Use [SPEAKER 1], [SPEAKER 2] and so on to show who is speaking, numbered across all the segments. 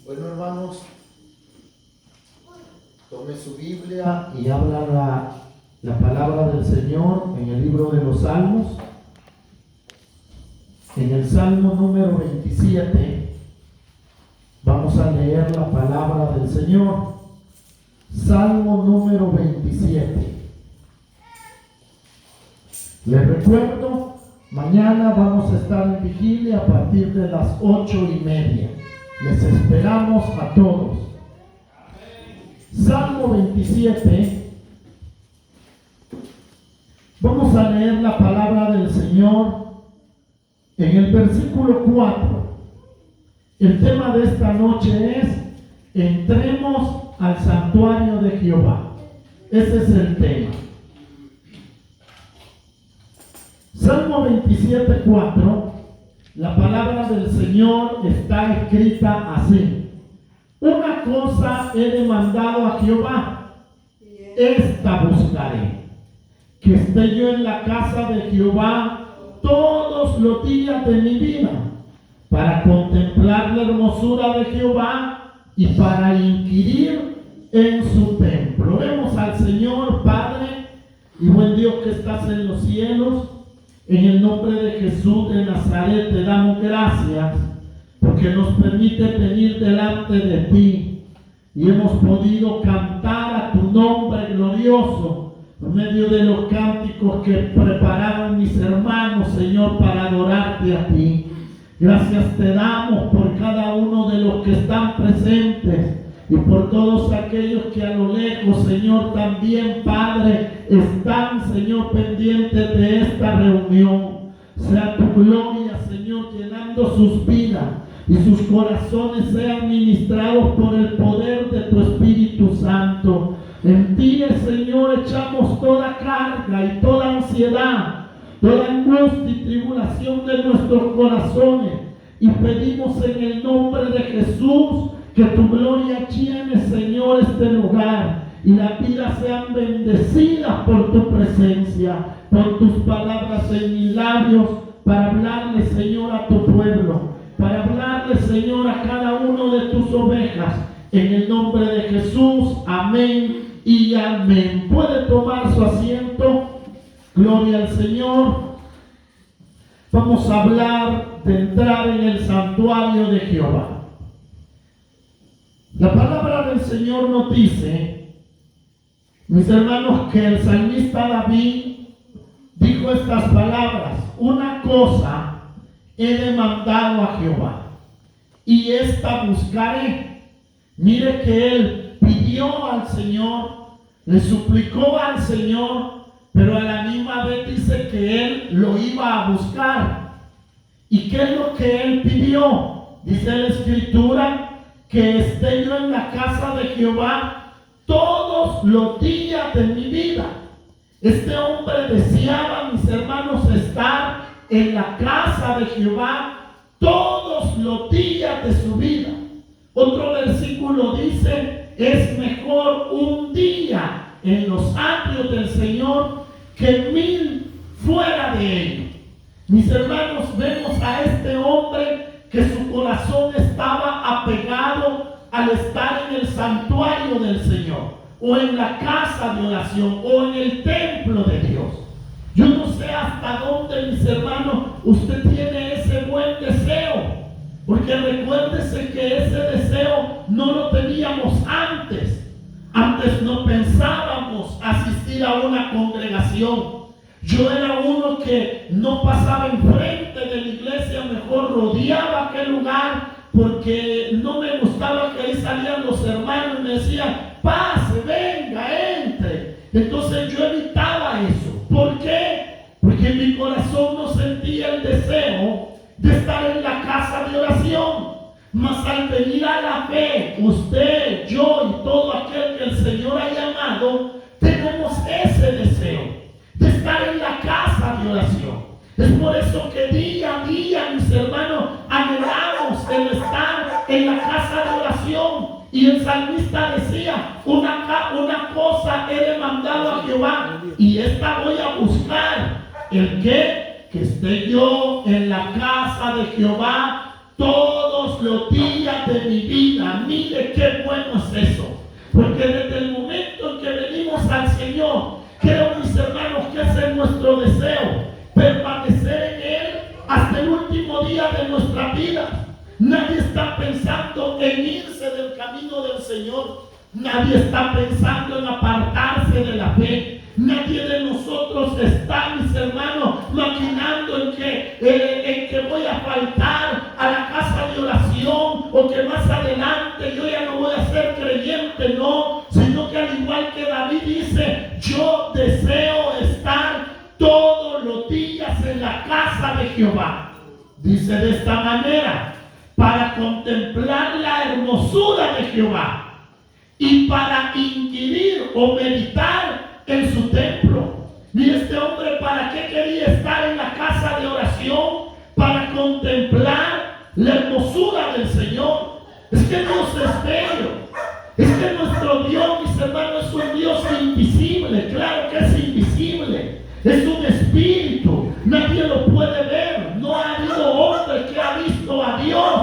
[SPEAKER 1] Bueno, hermanos, tome su Biblia y habla la palabra del Señor en el libro de los Salmos. En el Salmo número 27 vamos a leer la palabra del Señor. Salmo número 27. Les recuerdo, mañana vamos a estar en vigilia a partir de las 8:30. Les esperamos a todos. Salmo 27. Vamos a leer la palabra del Señor en el versículo 4. El tema de esta noche es: entremos al santuario de Jehová. Ese es el tema. Salmo 27, 4. La palabra del Señor está escrita así: una cosa he demandado a Jehová, esta buscaré, que esté yo en la casa de Jehová todos los días de mi vida, para contemplar la hermosura de Jehová y para inquirir en su templo. Vemos al Señor Padre y buen Dios que estás en los cielos. En el nombre de Jesús de Nazaret te damos gracias porque nos permite venir delante de ti y hemos podido cantar a tu nombre glorioso por medio de los cánticos que prepararon mis hermanos, Señor, para adorarte a ti. Gracias te damos por cada uno de los que están presentes y por todos aquellos que a lo lejos, Señor, también, Padre, están, Señor, pendientes de esta reunión. Sea tu gloria, Señor, llenando sus vidas y sus corazones sean ministrados por el poder de tu Espíritu Santo. En ti, Señor, echamos toda carga y toda ansiedad, toda angustia y tribulación de nuestros corazones y pedimos en el nombre de Jesús que tu gloria llene, Señor, este lugar y las vidas sean bendecidas por tu presencia, por tus palabras en mis labios, para hablarle, Señor, a tu pueblo, para hablarle, Señor, a cada uno de tus ovejas. En el nombre de Jesús, amén y amén. Puede tomar su asiento. Gloria al Señor. Vamos a hablar de entrar en el santuario de Jehová. La palabra del Señor nos dice, mis hermanos, que el salmista David dijo estas palabras: una cosa he demandado a Jehová y esta buscaré. Mire que él pidió al Señor, le suplicó al Señor, pero a la misma vez dice que él lo iba a buscar. ¿Y qué es lo que él pidió? Dice la Escritura que esté yo en la casa de Jehová todos los días de mi vida. Este hombre deseaba, mis hermanos, estar en la casa de Jehová todos los días de su vida. Otro versículo dice: es mejor un día en los atrios del Señor que 1000 fuera de él. Mis hermanos, vemos a este hombre que su corazón estaba apegado al estar en el santuario del Señor, o en la casa de oración, o en el templo de Dios. Yo no sé hasta dónde, mis hermanos, usted tiene ese buen deseo, porque recuérdese que ese deseo no lo teníamos antes. Antes no pensábamos asistir a una congregación. Yo era uno que no pasaba enfrente de la iglesia, mejor rodeaba aquel lugar, porque no me gustaba que ahí salían los hermanos y me decían: pase, venga, entre. Entonces yo evitaba eso. ¿Por qué? Porque en mi corazón no sentía el deseo de estar en la casa de oración. Mas al venir a la fe, usted, yo y todo aquel que el Señor ha llamado, tenemos ese deseo de estar en la casa de oración. Es por eso que día a día, mis hermanos, anhelamos el estar en la casa de oración. Y el salmista decía: una cosa he demandado a Jehová y esta voy a buscar. ¿El qué? Que esté yo en la casa de Jehová todos los días de mi vida. Mire qué bueno es eso. Porque desde el momento en que venimos al Señor, creo, mis hermanos, que ese es nuestro deseo, permanecer en Él hasta el último día de nuestra vida. Nadie está pensando en irse del camino del Señor. Nadie está pensando en apartarse de la fe. Nadie de nosotros está, mis hermanos, maquinando en que voy a faltar a la casa de oración, o que más adelante yo ya no voy a ser creyente. No, sino que al igual que David dice: yo deseo estar todos los días en la casa de Jehová. Dice de esta manera: para contemplar la hermosura de Jehová y para inquirir o meditar en su templo. Y este hombre, ¿para qué quería estar en la casa de oración? Para contemplar la hermosura del Señor. Es que Dios es bello. Es que nuestro Dios, mis hermanos, es un Dios invisible. Claro que es invisible. Es un espíritu. Nadie lo puede ver. No ha habido hombre que ha visto a Dios.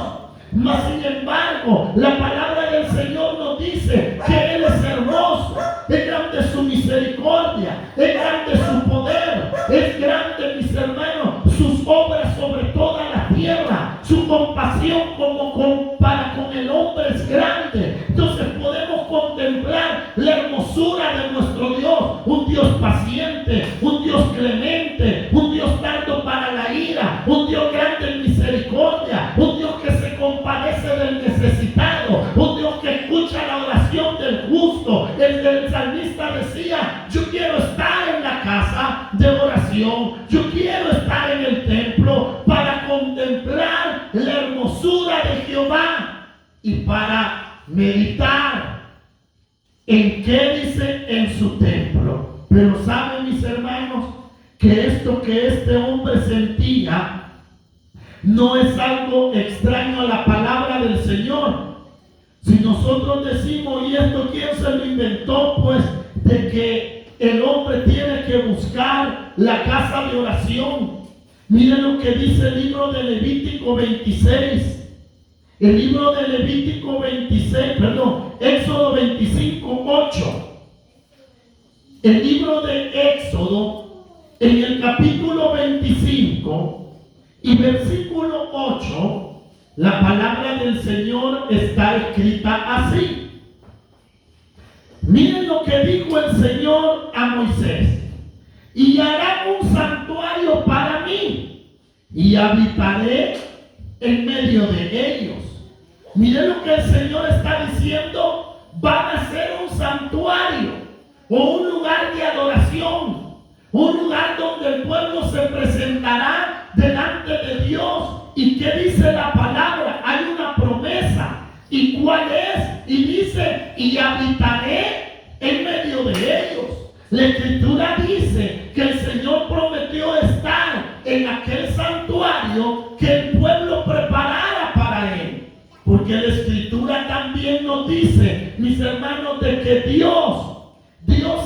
[SPEAKER 1] Mas sin embargo, la palabra del Señor nos dice que Él es hermoso. Es grande su misericordia, es grande su poder, es grande, mis hermanos, sus obras sobre toda la tierra. Su compasión para con el hombre es grande. Entonces podemos contemplar la hermosura de nuestro Dios, un Dios paciente, un Dios clemente, un Dios tardo para la ira, un Dios grande en misericordia, un Dios que se compadece del necesitado, un Dios que escucha la oración del justo. El salmista decía: yo quiero estar en la casa de oración, yo quiero estar en el templo para contemplar la hermosura de Jehová y para meditar en qué dice en su templo. Pero saben, mis hermanos, que esto que este hombre sentía no es algo extraño a la palabra del Señor. Si nosotros decimos: ¿y esto quién se lo inventó? Pues de que el hombre tiene que buscar la casa de oración. Miren lo que dice el libro de Levítico 26. El libro de Levítico 26, Éxodo 25, 8. El libro de Éxodo, en el capítulo 25 y versículo 8, la palabra del Señor está escrita así. Miren lo que dijo el Señor a Moisés: y harán un santuario para mí, y habitaré en medio de ellos. Miren lo que el Señor está diciendo: van a ser un santuario, o un lugar de adoración, un lugar donde el pueblo se presentará delante de Dios. ¿Y qué dice la palabra? Hay una promesa. ¿Y cuál es? Y dice: y habitaré en medio de ellos. La Escritura dice que el Señor prometió estar en aquel santuario que el pueblo preparara para Él. Porque la Escritura también nos dice, mis hermanos, de que Dios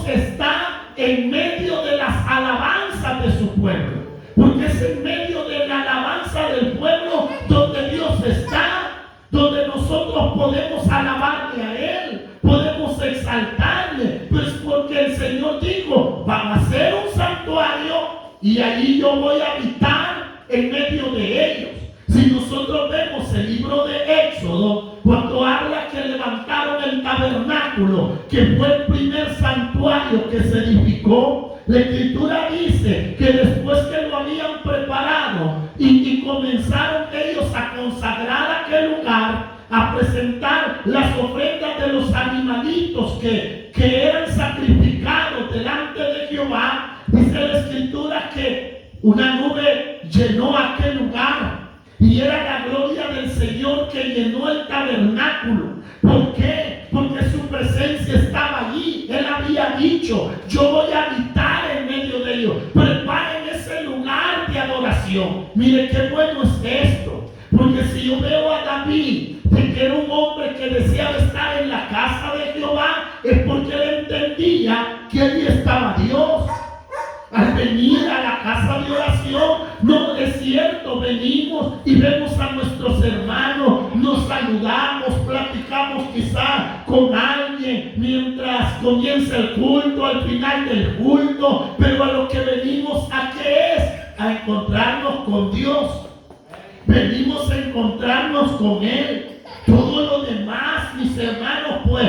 [SPEAKER 1] está en medio de las alabanzas de su pueblo. Porque es en medio de la alabanza del pueblo donde Dios está, donde nosotros podemos alabarle a Él, podemos exaltarle. Pues porque el Señor dijo: van a ser un santuario y allí yo voy a habitar en medio de ellos. Si nosotros vemos el libro de Éxodo, cuando habla que levantaron el tabernáculo, que fue el primer santuario que se edificó, la Escritura dice que después que lo habían preparado y comenzaron ellos a consagrar aquel lugar, a presentar las ofrendas de los animalitos que eran sacrificados delante de Jehová, dice la Escritura que una nube llenó aquel lugar. Y era la gloria del Señor que llenó el tabernáculo. ¿Por qué? Porque su presencia estaba allí. Él había dicho: yo voy a habitar en medio de ellos. Preparen ese lugar de adoración. Mire qué bueno es esto. Porque si yo veo a David, de que era un hombre que deseaba estar en la casa de Jehová, es porque él entendía que allí estaba Dios. al venir a la casa de oración. No es cierto, venimos y vemos a nuestros hermanos, nos saludamos, platicamos quizá con alguien mientras comienza el culto, al final del culto, pero a lo que venimos, ¿a qué es? A encontrarnos con Dios. Venimos a encontrarnos con Él. Todo lo demás, mis hermanos, pues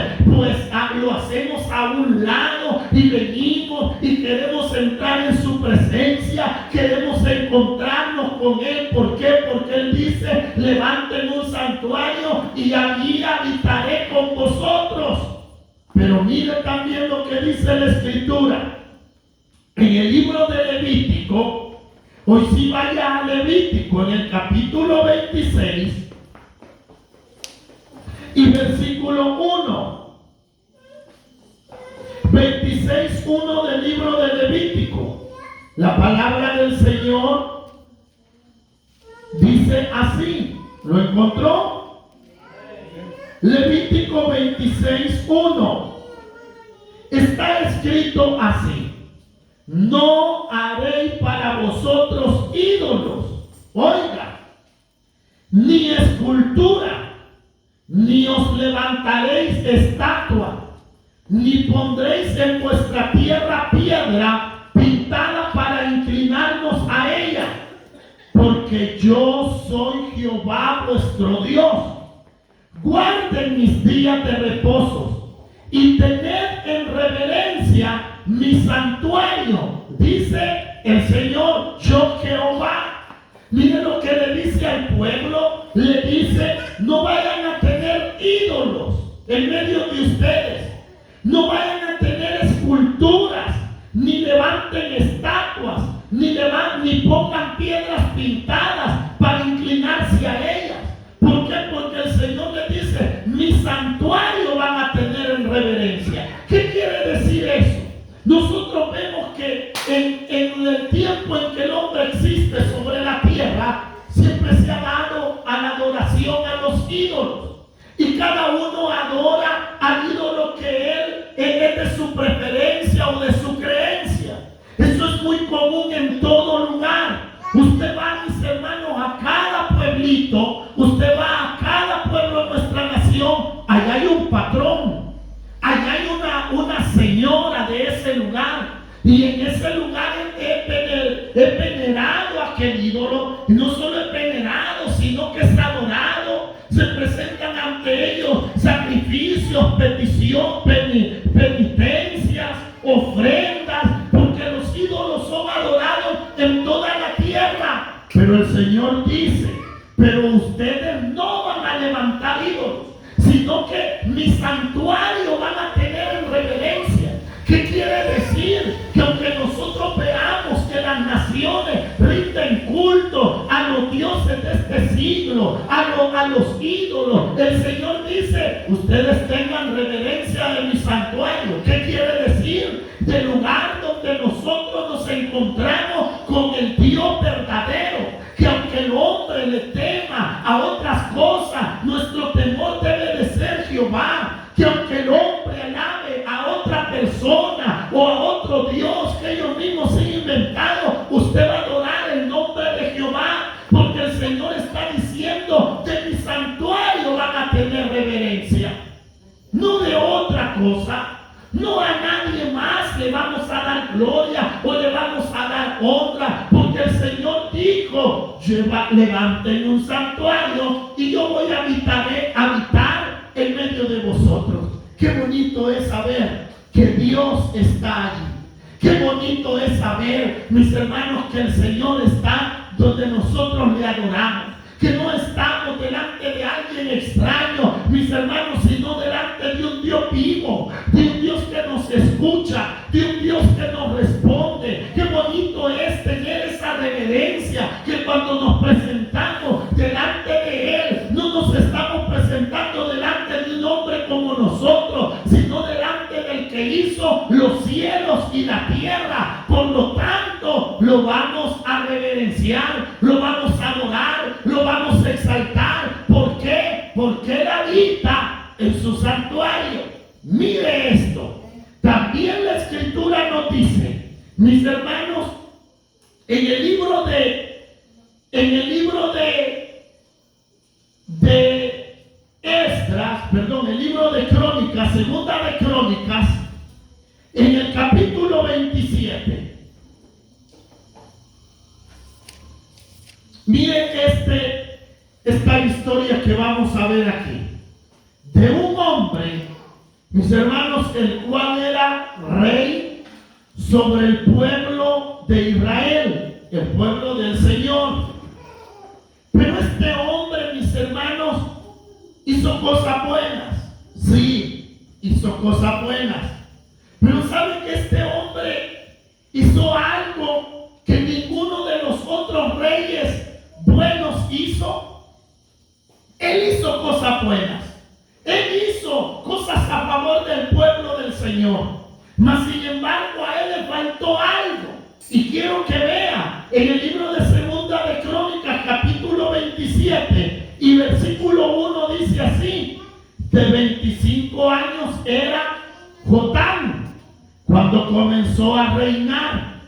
[SPEAKER 1] lo hacemos a un lado y venimos y queremos entrar en su presencia, queremos encontrarnos con Él. ¿Por qué? Porque Él dice: levanten un santuario y allí habitaré con vosotros. Pero mire también lo que dice la Escritura en el libro de Levítico. Hoy sí vaya a Levítico en el capítulo 26 y versículo 1. 26:1 del libro de Levítico. La palabra del Señor dice así. ¿Lo encontró? Levítico 26:1. Está escrito así: no haré para vosotros ídolos, oiga, ni escultura, ni os levantaréis estatua, ni pondréis en vuestra tierra piedra pintada para inclinarnos a ella, porque yo soy Jehová vuestro Dios. Guarden mis días de reposo y tened en reverencia mi santuario, dice el Señor, yo Jehová. Miren lo que le dice al pueblo. Le dice: no vayan a tener ídolos en medio de ustedes, no vayan a tener esculturas, ni levanten estatuas, ni pongan piedras pintadas para inclinarse a ellas. ¿Por qué? Porque el Señor le dice: mi santuario van a tener en reverencia. ¿Qué quiere decir eso? Nosotros vemos que en el tiempo en que el hombre existe sobre la tierra, siempre se ha dado a la adoración a los ídolos. Y cada uno adora al ídolo que él es de su preferencia o de su creencia. Eso es muy común en todo lugar. Usted va, mis hermanos, a cada pueblito, usted va a cada pueblo de nuestra nación, allá hay un patrón. Allá hay una señora de ese lugar, y en ese lugar he venerado a aquel ídolo. Y no solo he venerado, sino que es adorado. Se presentan ante ellos sacrificios, penitencias, ofrendas, porque los ídolos son adorados en toda la tierra. Pero el Señor dice: pero ustedes no van a levantar ídolos, sino que mi santuario van a tener en reverencia. ¿Qué quiere decir? Que aunque nosotros veamos que las naciones rinden culto a los dioses de este siglo, a los ídolos, el Señor dice: ustedes tengan reverencia de mi santuario. ¿Qué quiere decir? Del lugar donde nosotros nos encontramos con el Dios verdadero. Que aunque el hombre le tema a otras cosas, nuestro temor debe de ser Jehová. Que aunque el hombre alabe a otra persona o a otro Dios que ellos mismos se han inventado, usted va a adorar el nombre de Jehová, porque el Señor está diciendo: de mi santuario van a tener reverencia, no de otra cosa. No a nadie más le vamos a dar gloria o le vamos a dar honra, porque el Señor dijo: levanten un santuario y yo voy a habitar en medio de vosotros. Qué bonito es saber que Dios está allí. Qué bonito es saber, mis hermanos, que el Señor está donde nosotros le adoramos. Que no estamos delante de alguien extraño, mis hermanos, sino delante de un Dios vivo, de un Dios que nos escucha, de un Dios que nos responde. Qué bonito es tener esa reverencia, que cuando nos presentamos delante de Él, no nos estamos presentando delante de un hombre como nosotros, sino delante del que hizo los cielos y la tierra. Por lo tanto, lo vamos a reverenciar, lo vamos a adorar, lo vamos a exaltar. ¿Por qué? Porque Él habita en su santuario. Mire esto. También la Escritura nos dice, mis hermanos, En el libro de Esdras, perdón, el libro de Crónicas, segunda de Crónicas, en el capítulo 27. Miren esta historia que vamos a ver aquí, de un hombre, mis hermanos, el cual era rey sobre el pueblo de Israel, el pueblo del Señor. Pero este hombre, mis hermanos, hizo cosas buenas. Sí, hizo cosas buenas. Pero ¿saben que este hombre hizo algo que ninguno de los otros reyes buenos hizo? Él hizo cosas buenas. Él hizo cosas a favor del pueblo del Señor. Mas sin embargo a él le faltó algo. Y quiero que vean en el libro de Segunda de Crónicas, capítulo 27 y versículo 1, dice así: de 25 años era Jotam cuando comenzó a reinar,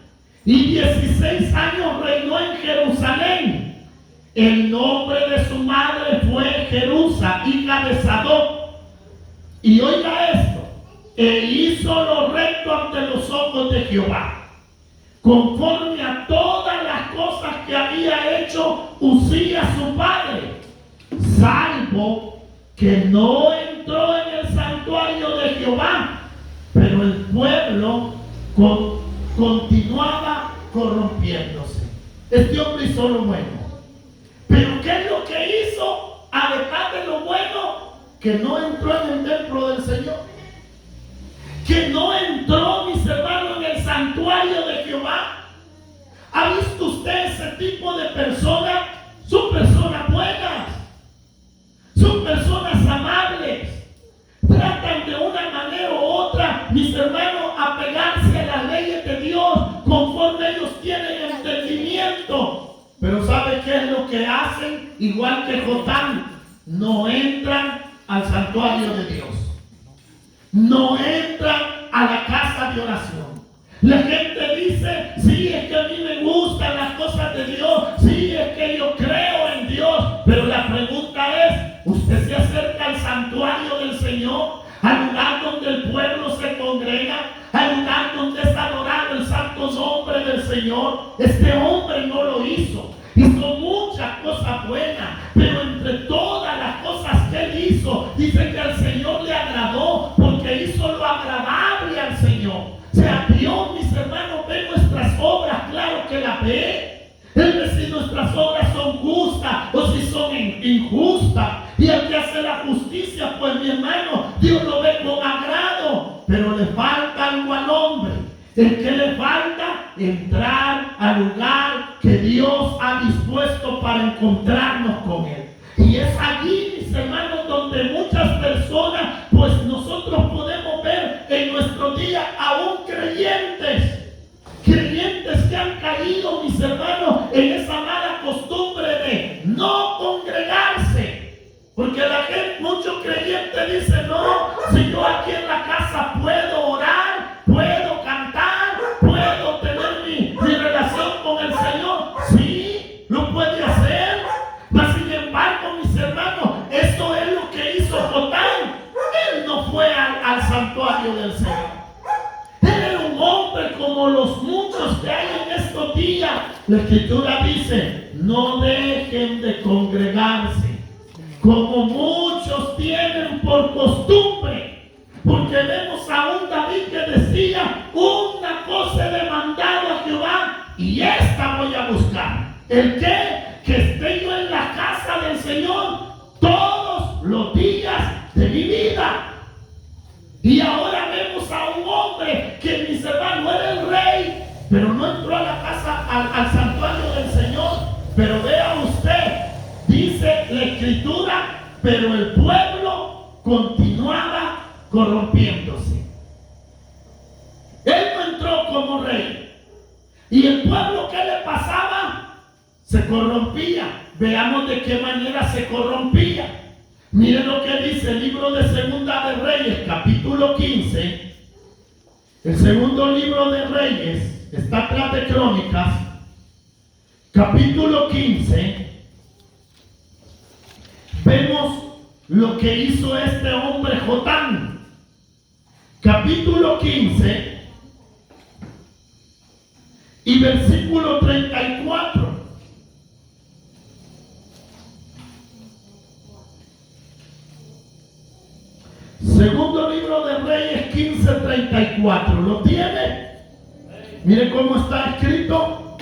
[SPEAKER 1] y 16 años reinó en Jerusalén. El nombre de su madre fue Jerusa, hija de Sadoc. Y oiga esto: e hizo lo recto ante los ojos de Jehová, conforme a todas las cosas que había hecho Uzías su padre, salvo que no entró en el santuario de Jehová, pero el pueblo continuaba corrompiéndose. Este hombre hizo lo bueno. Pero ¿qué es lo que hizo? Además de lo bueno, que no entró en el templo del Señor, que no entró, mis hermanos, en el santuario de Jehová. ¿Ha visto usted ese tipo de personas? Son personas buenas, son personas amables, tratan de una manera u otra, mis hermanos, a pegarse a las leyes de Dios conforme ellos tienen entendimiento. Pero ¿sabe qué es lo que hacen? Igual que Jotam, no entran al santuario de Dios, no entran a la casa de oración. La gente dice: sí, es que a mí me gustan las cosas de Dios, sí, es que yo creo en Dios. Pero la pregunta es: ¿usted se acerca al santuario del Señor, al lugar donde el pueblo se congrega, al lugar donde es adorado el santo nombre del Señor? Este hombre no lo hizo. Hizo muchas cosas buenas, pero entre todas las cosas que él hizo, dice que al Señor le agradó, porque hizo lo agradable al Señor. O sea, Dios, mis hermanos, ve nuestras obras, claro que las ve. Él ve si nuestras obras son justas o si son injustas. Y el que hace la justicia, pues mi hermano, Dios lo ve con agrado. Pero le falta algo al hombre. El que le falta entrar al lugar que Dios ha dispuesto para encontrarnos con Él. Y es allí, mis hermanos, donde muchas personas, pues nosotros podemos ver en nuestro día aún creyentes que han caído, mis hermanos, en esa mala costumbre de no congregarse. Porque la gente, muchos creyentes dicen: no, si yo aquí en la casa puedo orar, puedo cantar, puedo tener mi relación con el Señor. Sí, lo puede hacer. Mas sin embargo, mis hermanos, esto es lo que hizo Jotam. Él no fue al santuario del Señor. Él era un hombre como los muchos que hay en estos días. La Escritura dice: no dejen de congregarse, como muchos tienen por costumbre. Porque vemos a un David que decía: una cosa he demandado a Jehová, y esta voy a buscar. ¿El qué? Que esté yo en la casa del Señor todos los días de mi vida. Y ahora vemos a un hombre que, mis hermanos, era el rey, pero no entró a la casa, al santuario del Señor. Pero vea usted, dice la Escritura: pero el pueblo continuaba corrompiéndose. Él no entró como rey. Y el pueblo, ¿qué le pasaba? Se corrompía. Veamos de qué manera se corrompía. Miren lo que dice el libro de Segunda de Reyes, capítulo 15. El segundo libro de Reyes está atrás de Crónicas. capítulo 15, vemos lo que hizo este hombre Jotam. Capítulo 15 y versículo 34. Segundo libro de Reyes 15:34. ¿Lo tiene? Mire cómo está escrito.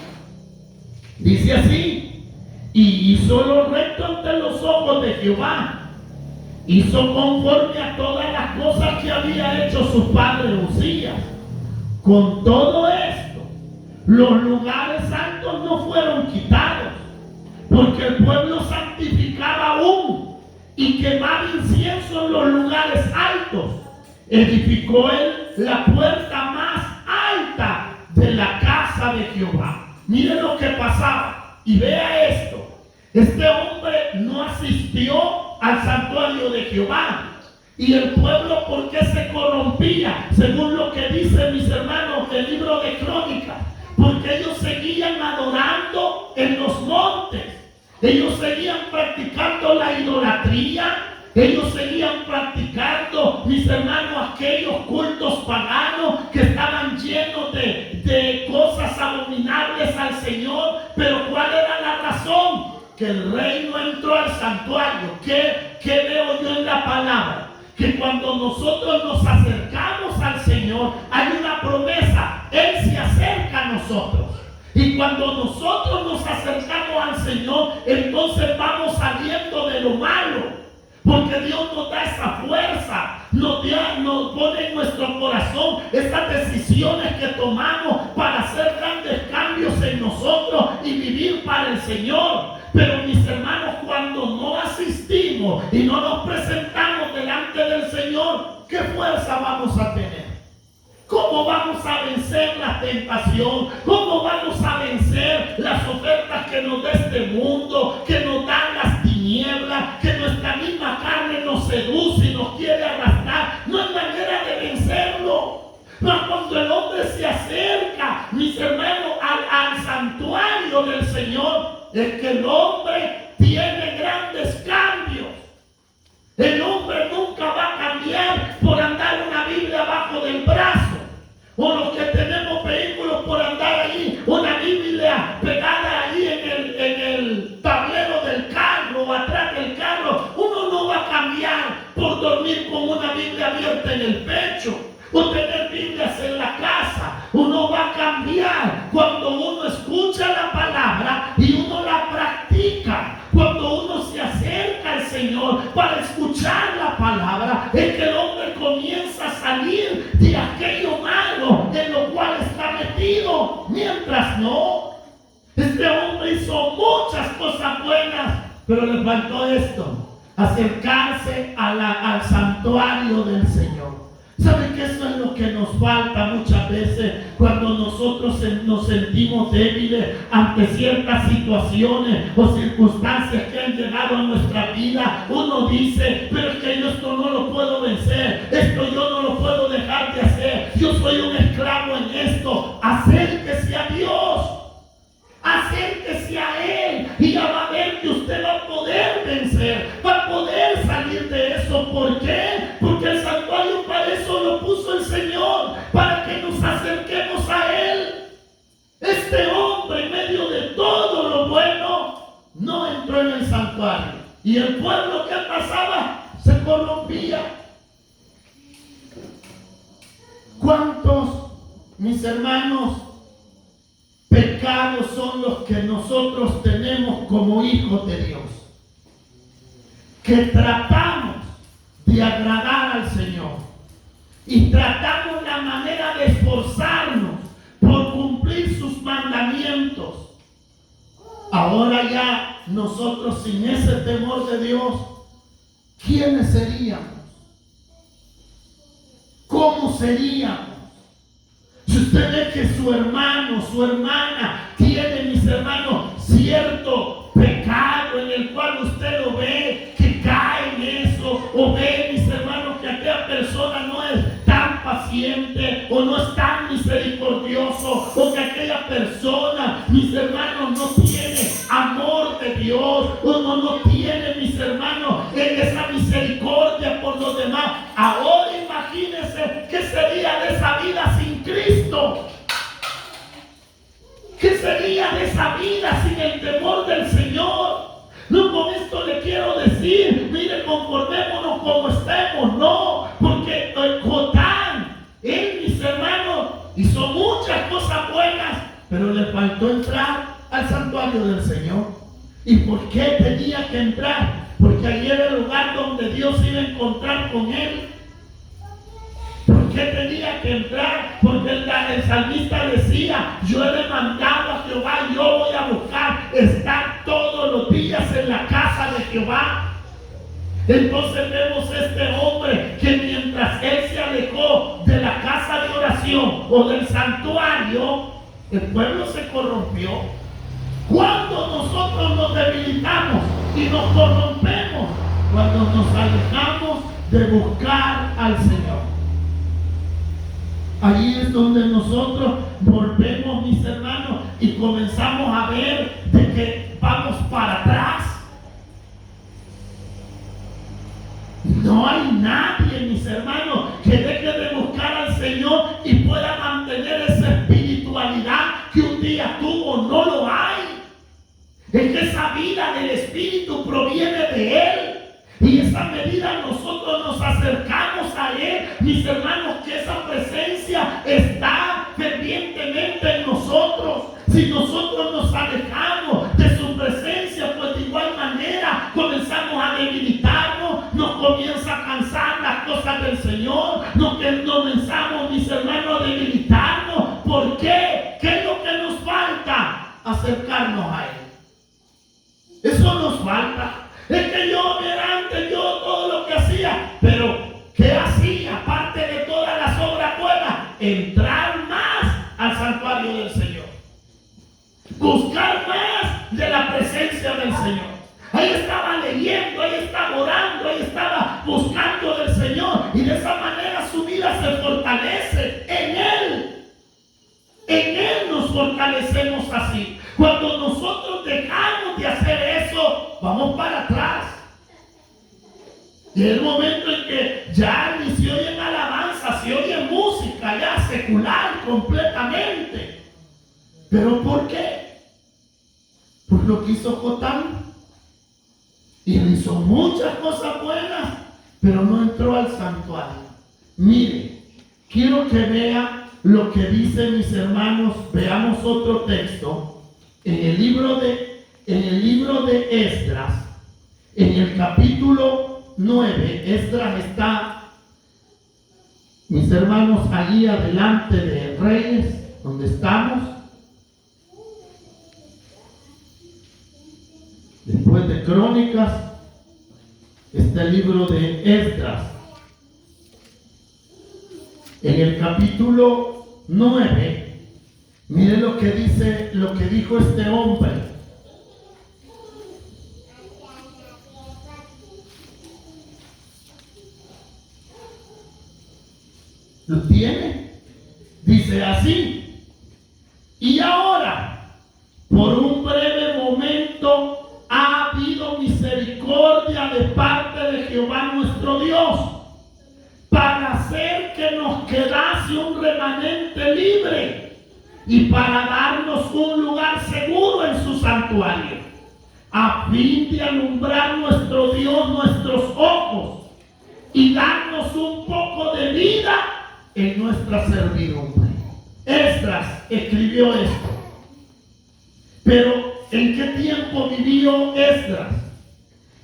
[SPEAKER 1] Dice así: y hizo lo recto ante los ojos de Jehová. Hizo conforme a todas las cosas que había hecho su padre Uzías. Con todo esto, los lugares altos no fueron quitados, porque el pueblo santificaba aún y quemaba incienso en los lugares altos. Edificó él la puerta más alta de la casa de Jehová. Mire lo que pasaba y vea esto. Este hombre no asistió al santuario de Jehová. Y el pueblo, ¿por qué se corrompía? Según lo que dice, mis hermanos, el libro de Crónicas, porque ellos seguían adorando en los montes. Ellos seguían practicando la idolatría. Ellos seguían practicando, mis hermanos, aquellos cultos paganos que estaban llenos de cosas abominables al Señor. Pero ¿cuál era la razón? Que el rey no entró al santuario. ¿Qué veo yo en la palabra? Que cuando nosotros nos acercamos al Señor, hay una promesa. Él se acerca a nosotros. Y cuando nosotros nos acercamos al Señor, entonces vamos saliendo de lo malo. Porque Dios nos da esa fuerza, nos pone en nuestro corazón esas decisiones que tomamos para hacer grandes cambios en nosotros y vivir para el Señor. Pero mis hermanos, cuando no asistimos y no nos presentamos delante del Señor, ¿qué fuerza vamos a tener? ¿Cómo vamos a vencer la tentación? ¿Cómo vamos a vencer las ofertas que nos da este mundo, que nos dan las tinieblas, que nuestra misma carne nos seduce y nos quiere arrastrar? No hay manera de vencerlo. Pero cuando el hombre se acerca, mis hermanos, al santuario del Señor, es que el hombre tiene grandes cambios. El hombre nunca va a cambiar por andar una Biblia abajo del brazo. O los que tenemos vehículos por andar allí, una Biblia pegada allí en el tablero del carro o atrás del carro. Uno no va a cambiar por dormir con una Biblia abierta en el pecho o tener Biblias en la casa. Uno va a cambiar cuando uno escucha la palabra y uno la practica. Cuando uno se acerca al Señor para escuchar la palabra, es que el hombre comienza a salir de aquello malo en lo cual está metido. Mientras no, este hombre hizo muchas cosas buenas, pero le faltó esto: acercarse al santuario del Señor. ¿Saben que eso es lo que nos falta muchas veces cuando nosotros nos sentimos débiles ante ciertas situaciones o circunstancias que han llegado a nuestra vida? Uno dice: pero es que yo esto no lo puedo vencer, esto yo no lo puedo dejar de hacer, yo soy un esclavo en esto. Acérquese a Dios, acérquese a Él y ya va a ver que usted va a poder vencer, va a poder salir de eso. ¿Por qué? Porque el santuario para eso lo puso el Señor, para que nos acerquemos a Él. Este hombre, en medio de todo lo bueno, no entró en el santuario. Y el pueblo que pasaba se corrompía. ¿Cuántos, mis hermanos, pecados son los que nosotros tenemos como hijos de Dios? Que tratamos de agradar al Señor y tratamos la manera de esforzarnos por cumplir sus mandamientos. Ahora ya nosotros, sin ese temor de Dios, ¿quiénes seríamos? ¿Cómo seríamos? Si usted ve que su hermano, su hermana tiene, mis hermanos, cierto pecado en el cual usted lo ve que cae en eso, o ve, mis hermanos, que aquella persona no es tan paciente o no es tan misericordioso, o que aquella persona, mis hermanos, no tiene amor de Dios, o no tiene, mis hermanos, en esa misericordia por los demás. Ahora imagínense qué sería de esa vida sin Cristo. ¿Qué sería de esa vida sin el temor del Señor? No, con esto le quiero decir, mire, conformémonos como estemos, no, porque Jotán, él, mis hermanos, hizo muchas cosas buenas, pero le faltó entrar al santuario del Señor. ¿Y por qué tenía que entrar? Porque allí era el lugar donde Dios iba a encontrar con él. ¿Por qué tenía que entrar? Porque el salmista decía: yo he demandado a Jehová, yo voy a buscar estar todos los días en la casa de Jehová. Entonces vemos este hombre que mientras él se alejó de la casa de oración o del santuario, el pueblo se corrompió. Cuando nosotros nos debilitamos y nos corrompemos, cuando nos alejamos de buscar al Señor. Ahí es donde nosotros volvemos, mis hermanos, y comenzamos a ver de que vamos para atrás. No hay nadie, mis hermanos, que deje de buscar al Señor y pueda mantener esa espiritualidad que un día tuvo. No lo hay. Es que esa vida del Espíritu proviene de Él. Y esa medida nosotros nos acercamos a Él, mis hermanos, que esa presencia está fervientemente en nosotros. Si nosotros nos alejamos de su presencia, pues de igual manera comenzamos a debilitarnos, nos comienza a cansar las cosas del Señor, nos comenzamos, mis hermanos, a debilitarnos. ¿Por qué? ¿Qué es lo que nos falta? Acercarnos a Él. Eso nos falta. Es que yo, antes yo todo lo que hacía, pero ¿qué hacía? Aparte de todas las obras buenas, entrar más al santuario del Señor, buscar más de la presencia del Señor. Ahí estaba leyendo, ahí estaba orando, ahí estaba buscando del Señor, y de esa manera su vida se fortalece en Él. En Él nos fortalecemos así. Cuando nosotros dejamos de hacer eso, vamos para atrás. Y es el momento en que ya ni se oye alabanza, se oye música ya secular completamente. ¿Pero por qué? Por lo que hizo Jotán. Y hizo muchas cosas buenas, pero no entró al santuario. Mire, quiero que vea lo que dice, mis hermanos. Veamos otro texto. En el libro de Esdras, en el capítulo 9, Esdras está, mis hermanos, allí adelante de Reyes, donde estamos. Después de Crónicas, está el libro de Esdras. En el capítulo 9, mire lo que dice, lo que dijo este hombre. ¿Lo tiene? Dice así: y ahora, por un breve momento, ha habido misericordia de parte de Jehová nuestro Dios, para hacer que nos quedase un remanente libre y para darnos un lugar seguro en su santuario, a fin de alumbrar nuestro Dios nuestros ojos y darnos un poco de vida en nuestra servidumbre. Esdras escribió esto. Pero ¿en qué tiempo vivió Esdras?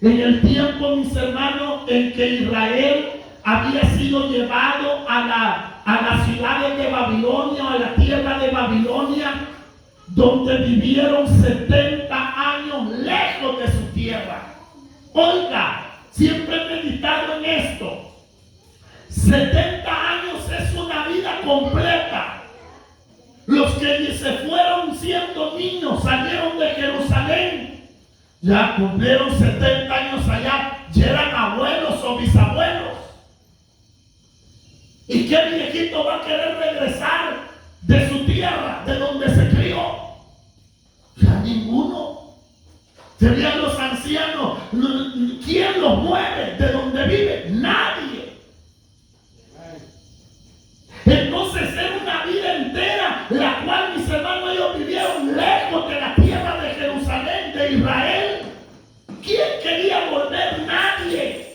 [SPEAKER 1] En el tiempo, mis hermanos, en que Israel había sido llevado a las ciudades de Babilonia, a la tierra de Babilonia, donde vivieron 70 años lejos de su tierra. Oiga, siempre he meditado en esto. 70 años es una vida completa. Los que se fueron siendo niños, salieron de Jerusalén, ya cumplieron 70 años allá, ya eran abuelos o bisabuelos. ¿Y qué viejito va a querer regresar de su tierra, de donde ninguno. Serían los ancianos. ¿Quién los mueve de donde vive? Nadie. Entonces era una vida entera, la cual, mis hermanos, ellos vivieron lejos de la tierra de Jerusalén, de Israel. ¿Quién quería volver? Nadie.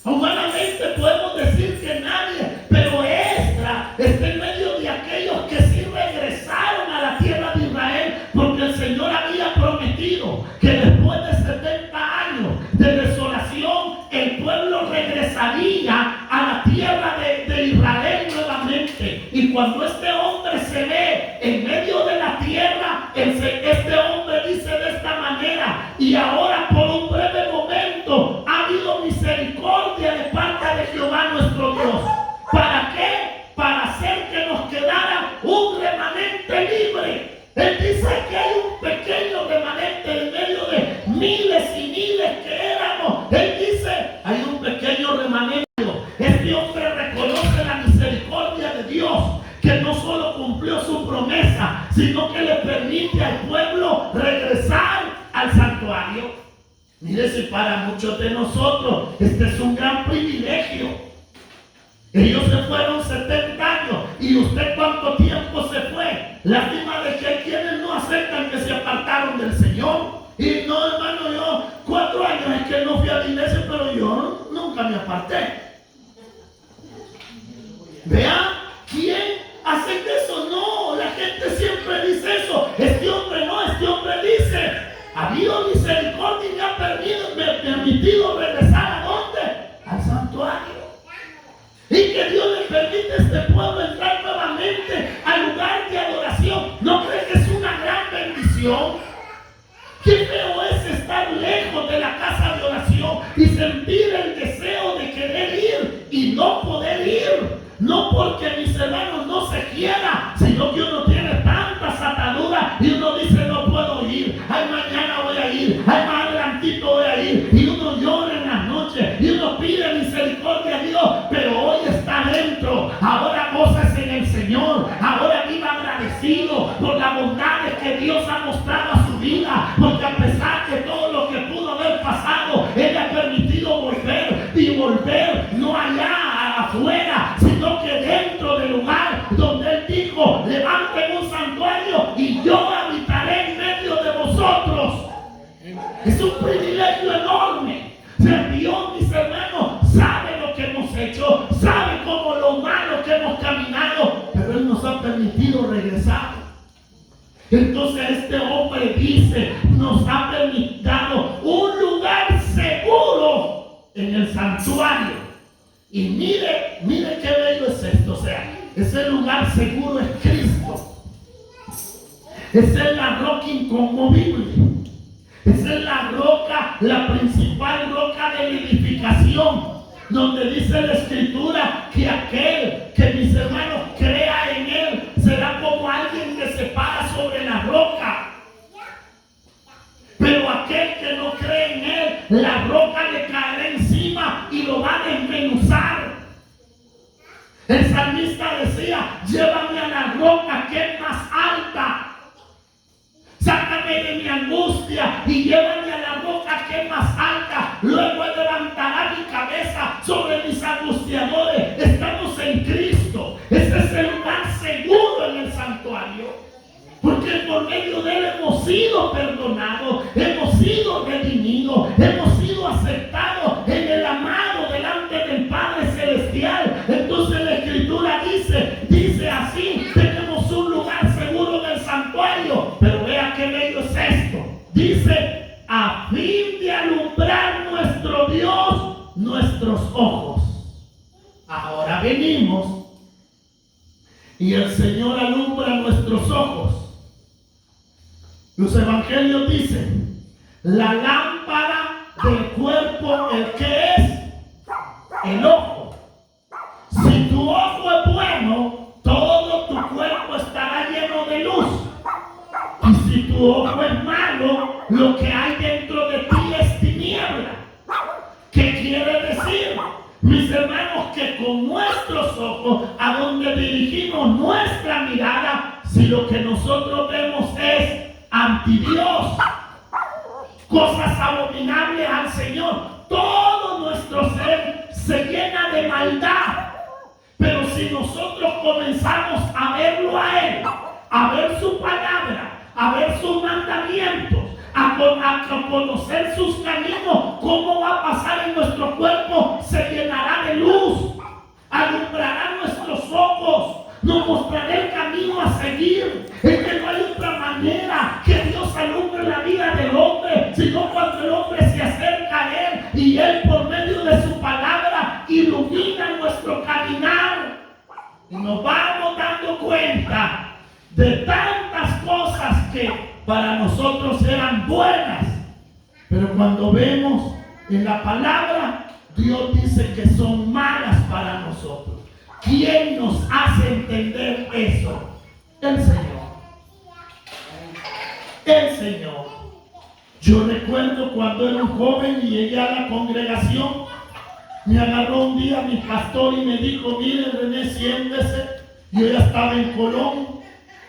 [SPEAKER 1] Humanamente podemos decir que nadie, pero Esdras está en medio de aquellos que sí regresaron a la tierra de Israel, porque el Señor había prometido que después de 70 años de desolación, el pueblo regresaría a la tierra de Israel nuevamente. Y cuando este hombre se ve en medio de la tierra, este hombre dice de esta manera: y ahora por un breve momento ha habido misericordia de parte de Jehová nuestro Dios. ¿Para qué? Para hacer que nos quedara un remanente libre. Él dice que hay un pequeño remanente en medio de miles y miles que éramos. Él dice, hay un pequeño remanente. Este hombre reconoce la misericordia de Dios, que no solo cumplió su promesa, sino que le permite al pueblo regresar al santuario. Mire, si para muchos de nosotros este es un gran privilegio. Ellos se fueron 70 años. ¿Y usted cuánto tiempo se fue? Lástima de que hay quienes no aceptan que se apartaron del Señor. Y no, hermano, yo 4 años es que no fui a la iglesia, pero yo nunca me aparté. Vean, ¿quién hace eso? No, la gente siempre dice eso. Este hombre no, este hombre dice: ha habido misericordia y me ha permitido regresar ¿a dónde? Al santuario. Y que Dios le permite a este pueblo entrar nuevamente al lugar de adoración. ¿No cree que es una gran bendición? Qué feo es estar lejos de la casa de oración y sentir el deseo de querer ir y no poder ir. No porque, mis hermanos, no se quiera, sino que uno tiene tantas ataduras y uno dice: no puedo ir, ay, mañana voy a ir, ay, más adelantito voy a ir. Y uno llora en las noches y uno pide misericordia a Dios, pero hoy está dentro. Ahora gózase en el Señor, ahora viva agradecido por las bondades que Dios ha mostrado a su vida, porque a pesar de todo lo que pudo haber pasado, Él le ha permitido volver, y volver no allá afuera, sino que dentro del lugar donde Él dijo: levanten un santuario y yo habitaré en medio de vosotros. Es un privilegio enorme. Dios, mis hermanos, sabe lo que hemos hecho, sabe cómo lo malo que hemos caminado, pero Él nos ha permitido regresar. Entonces este hombre dice: nos ha permitido un lugar seguro en el santuario. Y mire qué bello es esto. O sea, ese lugar seguro es Cristo. Esa es la roca inconmovible. Esa es la roca, la principal roca de la edificación, donde dice la Escritura que aquel que, mis hermanos, crea en Él será como alguien que se para sobre la roca. Pero aquel que no cree en Él, la roca le caerá encima y lo va a desmenuzar. El salmista decía: llévame a la roca que es más alta. Sácame de mi angustia y llévame a la roca que es más alta. Luego levantará mi cabeza sobre mis angustiadores. Estamos en Cristo. Ese es el lugar seguro en el santuario. Porque por medio de Él hemos sido perdonados, hemos sido redimidos, hemos sido aceptados en el amado delante del Padre Celestial. Entonces la Escritura dice así: tenemos un lugar seguro en el santuario. Pero vea qué bello es esto. Dice: a fin de alumbrar nuestro Dios nuestros ojos. Ahora venimos y el Señor alumbra nuestros ojos. Los evangelios dicen: la lámpara del cuerpo, ¿el qué es? El ojo. Si tu ojo es bueno, todo tu cuerpo estará lleno de luz. Y si tu ojo es malo, lo que hay dentro de ti es tiniebla. ¿Qué quiere decir? Mis hermanos, que con nuestros ojos, a donde dirigimos nuestra mirada, si lo que nosotros vemos es anti Dios, cosas abominables al Señor. Todo nuestro ser se llena de maldad. Pero si nosotros comenzamos a verlo a Él, a ver su palabra, a ver sus mandamientos, a conocer sus caminos, ¿cómo va a pasar en nuestro cuerpo? Se llenará de luz, alumbrará nuestros ojos, nos mostrará el camino a seguir. Es que no hay otra manera que Dios alumbre la vida del hombre, sino cuando el hombre se acerca a Él y Él por medio de su palabra ilumina nuestro caminar. Y nos vamos dando cuenta de tantas cosas que para nosotros eran buenas, pero cuando vemos en la palabra, Dios dice que son malas para nosotros. ¿Quién nos hace entender eso? El Señor. El Señor. Yo recuerdo cuando era un joven y llegué a la congregación, me agarró un día mi pastor y me dijo: mire, René, siéntese. Yo ya estaba en Colón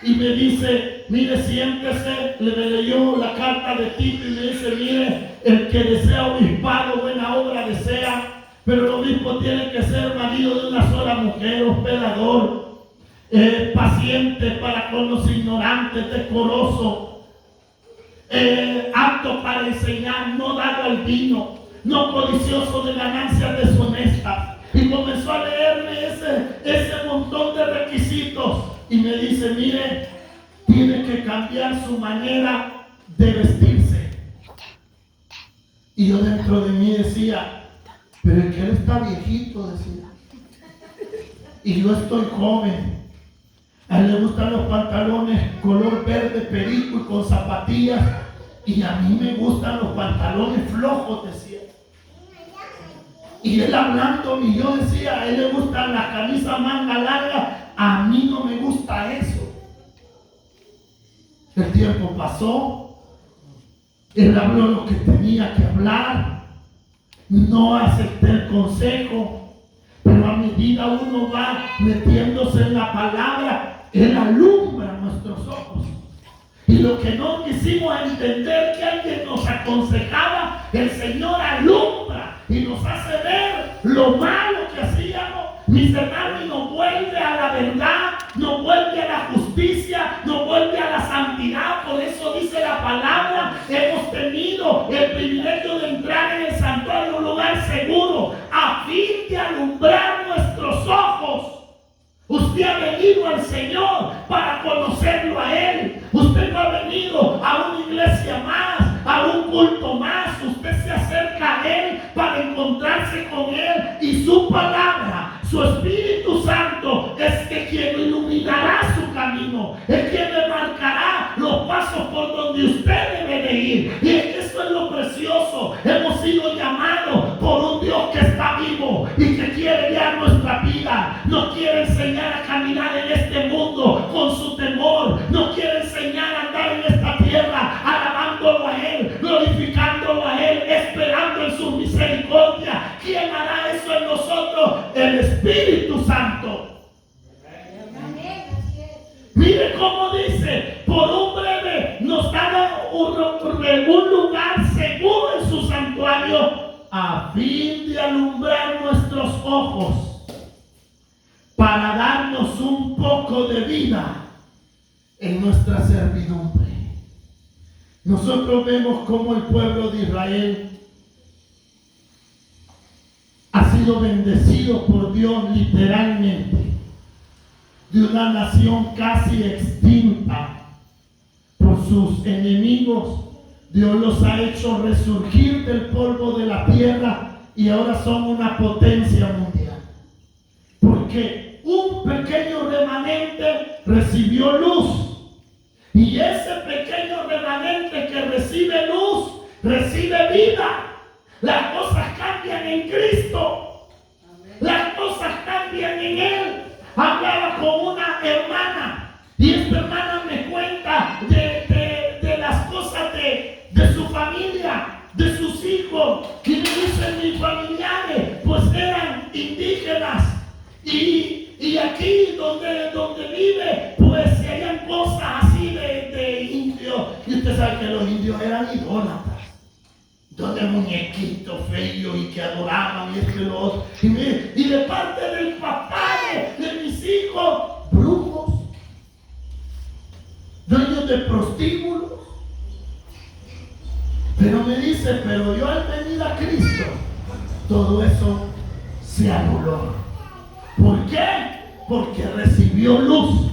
[SPEAKER 1] y me dice: mire, siéntese. Le leyó la carta de Tito y me dice: mire, el que desea obispado, buena obra desea, pero el obispo tiene que ser marido de una sola mujer, hospedador, paciente para con los ignorantes, decoroso, apto para enseñar, no dado al vino, no codicioso de ganancias deshonestas. Y comenzó a leerme ese montón de requisitos y me dice: mire, tiene que cambiar su manera de vestirse. Y yo dentro de mí decía: pero es que él está viejito, decía, y yo estoy joven. A él le gustan los pantalones color verde perico y con zapatillas, y a mí me gustan los pantalones flojos, decía. Y él hablando, y yo decía: a él le gustan las camisas manga larga, a mí no me gusta eso. El tiempo pasó, él habló lo que tenía que hablar, no acepté el consejo, pero a medida uno va metiéndose en la palabra, él alumbra nuestros ojos. Y lo que no quisimos entender que alguien nos aconsejaba, el Señor alumbra y nos hace ver lo malo que hacíamos. Mis hermanos, y nos vuelve a la verdad, nos vuelve a la justicia, nos vuelve a la santidad. Por eso dice la palabra: hemos tenido el privilegio de entrar en el santuario, un lugar seguro, a fin de alumbrar nuestros ojos. Usted ha venido al Señor para conocerlo a Él. Usted no ha venido a una iglesia más, a un culto más. Usted se acerca a Él para encontrarse con Él y su palabra, su Espíritu Santo es que quien iluminará su camino, es quien le marcará los pasos por donde usted debe de ir. Y eso es lo precioso. Hemos sido llamados por un Dios que está vivo y que quiere guiar nuestra vida. Nos quiere enseñar a caminar en este mundo con su temor. Nos quiere enseñar a andar en esta tierra alabándolo a Él, glorificándolo a Él, esperando en su misericordia. ¿Quién hará eso en nosotros? El Espíritu Santo. Mire cómo dice: por un breve nos da un lugar seguro en su santuario, a fin de alumbrar nuestros ojos, para darnos un poco de vida en nuestra servidumbre. Nosotros vemos cómo el pueblo de Israel ha sido bendecido por Dios literalmente, de una nación casi extinta por sus enemigos. Dios los ha hecho resurgir del polvo de la tierra y ahora son una potencia mundial, porque un pequeño remanente recibió luz, y ese pequeño remanente que recibe luz recibe vida. Las cosas cambian en Cristo, las cosas cambian en Él. Hablaba con una hermana y esta hermana me cuenta de las cosas de su familia, de sus hijos, y me dicen: mis familiares pues eran indígenas, y aquí donde vive pues se hallan cosas así de indios. Y usted Usted sabe que los indios eran idólatras, donde muñequitos feos y que adoraban y esto y lo otro. Y de parte del papá de mis hijos, brujos, dueños de prostíbulos. Pero me dice, pero yo al venir a Cristo, todo eso se anuló. ¿Por qué? Porque recibió luz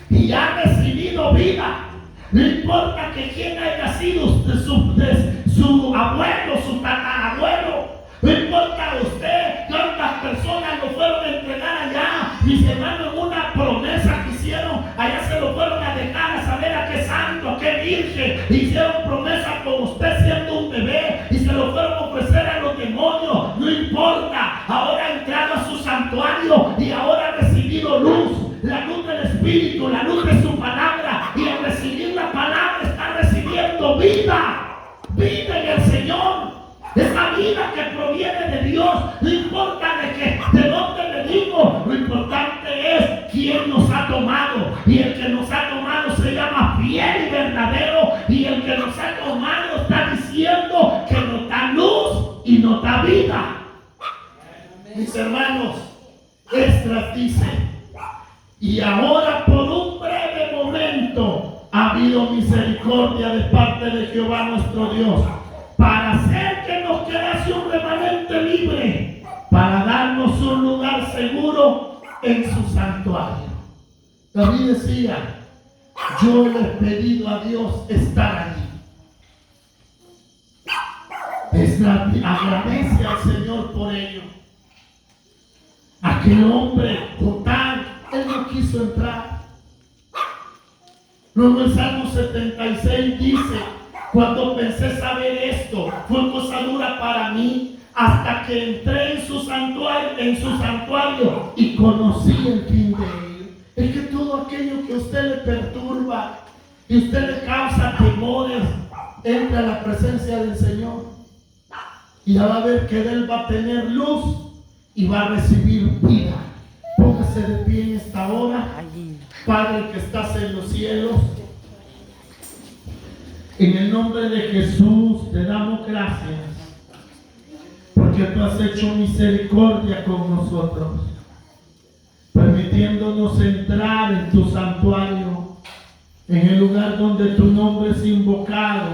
[SPEAKER 1] y ha recibido vida. No importa que quien haya sido de su abuelo, su tatarabuelo. No importa usted cuántas personas lo fueron a entregar allá. Mis hermanos, en una promesa que hicieron, allá se lo fueron a dejar a saber a qué santo, a qué virgen. Hicieron promesa con usted siendo un bebé y se lo fueron a ofrecer a los demonios. No importa, ahora ha entrado a su santuario y ahora ha recibido luz. La luz del Espíritu, la luz de su palabra, y al recibir la palabra está recibiendo vida, vida en el Señor, esa vida que proviene de Dios. No importa de dónde venimos, lo importante es quién nos ha tomado, y el que nos ha tomado se llama fiel y verdadero, y el que nos ha tomado está diciendo que nos da luz y nos da vida. Mis hermanos, Esdras dice: y ahora por un breve momento ha habido misericordia de parte de Jehová nuestro Dios, para hacer que nos quedase un remanente libre, para darnos un lugar seguro en su santuario. David decía: yo le he pedido a Dios estar allí. Agradece al Señor por ello. Aquel hombre, Jotam, él no quiso entrar. Luego el Salmo 76 dice: cuando pensé saber esto, fue cosa dura para mí, hasta que entré en su santuario y conocí el fin de él. Es que todo aquello que a usted le perturba y usted le causa temores, entra a la presencia del Señor y ya va a ver que él va a tener luz y va a recibir vida. Póngase de pie en esta hora. Padre que estás en los cielos, en el nombre de Jesús te damos gracias, porque tú has hecho misericordia con nosotros, permitiéndonos entrar en tu santuario, en el lugar donde tu nombre es invocado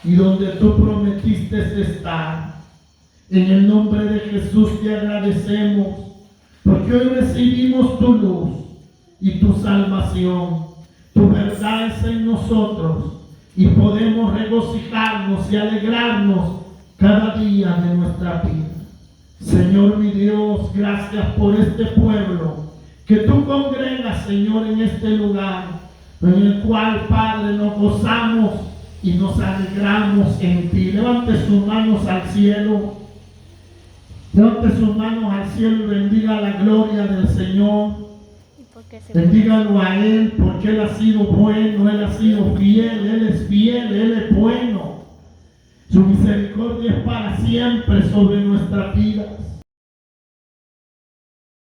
[SPEAKER 1] y donde tú prometiste estar. En el nombre de Jesús te agradecemos, porque hoy recibimos tu luz y tu salvación. Tu verdad es en nosotros y podemos regocijarnos y alegrarnos cada día de nuestra vida. Señor mi Dios, gracias por este pueblo que tú congregas, Señor, en este lugar, en el cual, Padre, nos gozamos y nos alegramos en ti. Levante sus manos al cielo. Levante sus manos al cielo y bendiga la gloria del Señor. Bendígalo a Él, porque Él ha sido bueno, Él ha sido fiel, Él es fiel, Él es bueno. Su misericordia es para siempre sobre nuestra vida.